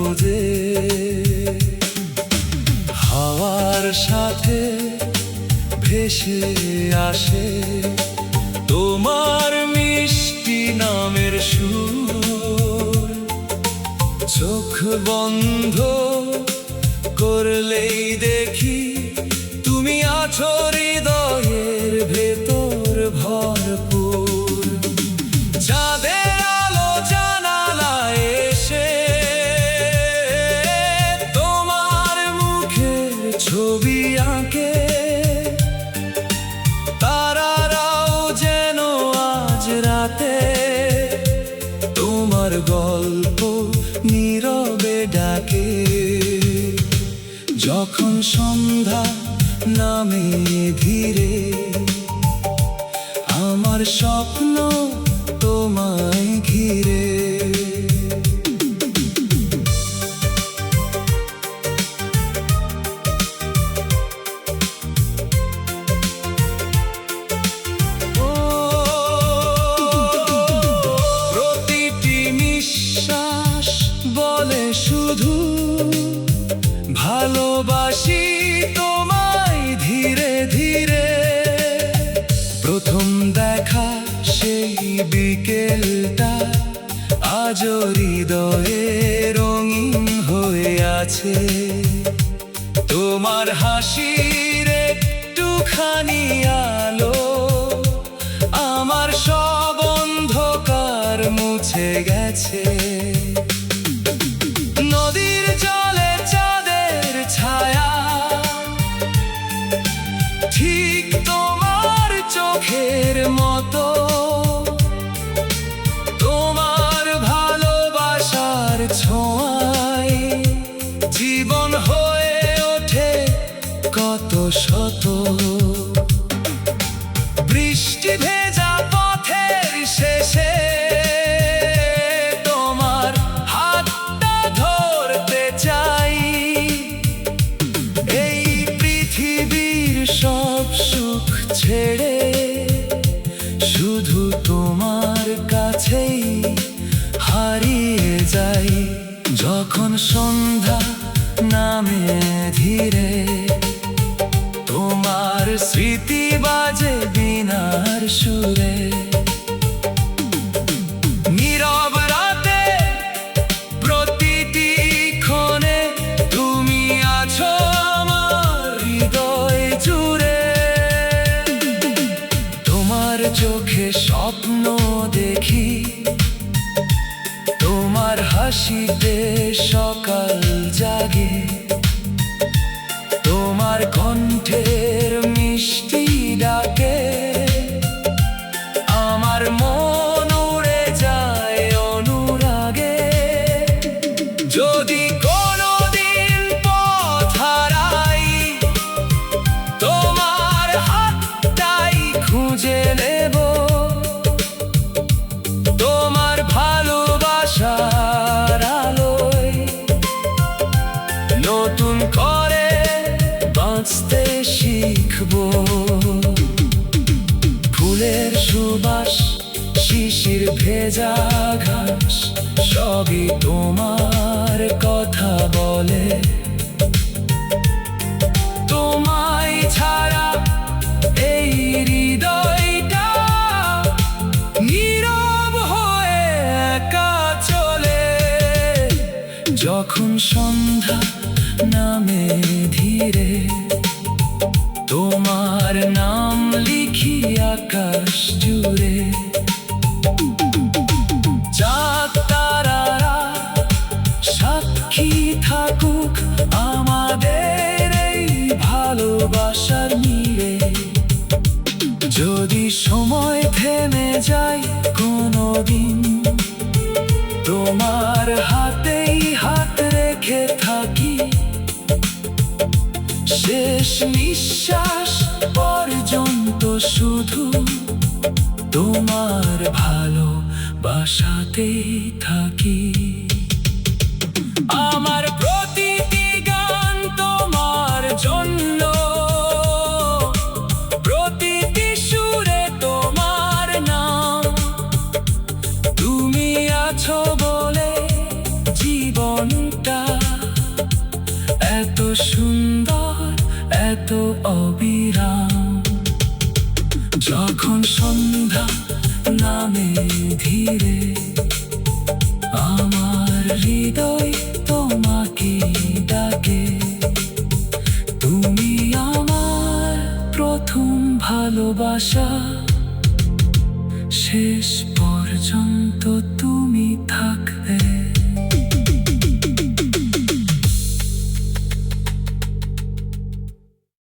খুঁজে হাওয়ার সাথে ভেসে আসে তোমার মিষ্টি নামের সুর। চোখ বন্ধ করলেই দেখি তুমি আছো হৃদয়ের ভেতর ভরপুর। চাঁদের আলো জানালায় এসে তোমার মুখের ছবি আঁকে, তারারাও যেন আজ রাতে তোমার গল্প নীরবে ডাকে। যখন সন্ধ্যা নামে ধীরে আমার স্বপ্ন তোমায় ঘিরে। প্রতিটি নিঃশ্বাস বলে শুধু ভালোবাসি তোমায় ধীরে ধীরে। প্রথম দেখা সেই বিকেলটা আজও হৃদয়ে রঙিন হয়ে আছে। তোমার হাসির একটুখানি আলো আমার সব অন্ধকার মুছে গেছে। নদীর জলে চাঁদের ছায়া ঠিক তোমার চোখের মতো। তোমার ভালোবাসার ছোঁয়ায় জীবন হয়ে ওঠে কত শত। বৃষ্টি ভেজা পথের শেষে তোমার হাতটা ধরতে চাই। এই পৃথিবীর সব সুখ ছেড়ে শুধু তোমার কাছেই হারিয়ে যাই। যখন সন্ধ্যা নামে ধীরে তোমার স্মৃতি বাজে বীণার সুরে। নীরব রাতে প্রতিটি ক্ষণে তুমি আছো আমার হৃদয় জুড়ে। তোমার চোখে স্বপ্ন দেখি, তোমার হাসিতে সকাল জাগে। তোমার কণ্ঠের মিষ্টি ডাকে আমার মন উড়ে যায় অনুরাগে। যদি কোনোদিন পথ হারাই তোমার হাতটাই খুঁজে নেব। তোমার ভালোবাসার আলোয় নতুন করে বাঁচতে শিখবো। ফুলের সুবাস শিশির ভেজা ঘাস সবই তোমার কথা বলে। তোমায় ছাড়া এই হৃদয়টা নীরব হয়ে একা চলে। যখন সন্ধ্যা নামে ধীরে তোমার নাম লিখি আকাশ জুড়ে। চাঁদ তারারা সাক্ষী থাকুক আমাদের এই ভালোবাসার মিলে। যদি সময় থেমে যায় কোনোদিন তোমার হাতেই হাত রেখে থাকি। শেষ নিঃশ্বাস পর্যন্ত শুধু তোমার ভালোবাসাতেই থাকি। আমার প্রতিটি গান তোমার জন্য, প্রতিটি সুরে তোমার নাম। তুমি আছো বলে জীবনটা এত সুন্দর, এত অবিরাম। যখন সন্ধ্যা নামে ধীরে, আমার হৃদয় তোমাকে ডাকে। তুমি আমার প্রথম ভালোবাসা, শেষ পর্যন্ত তুমি।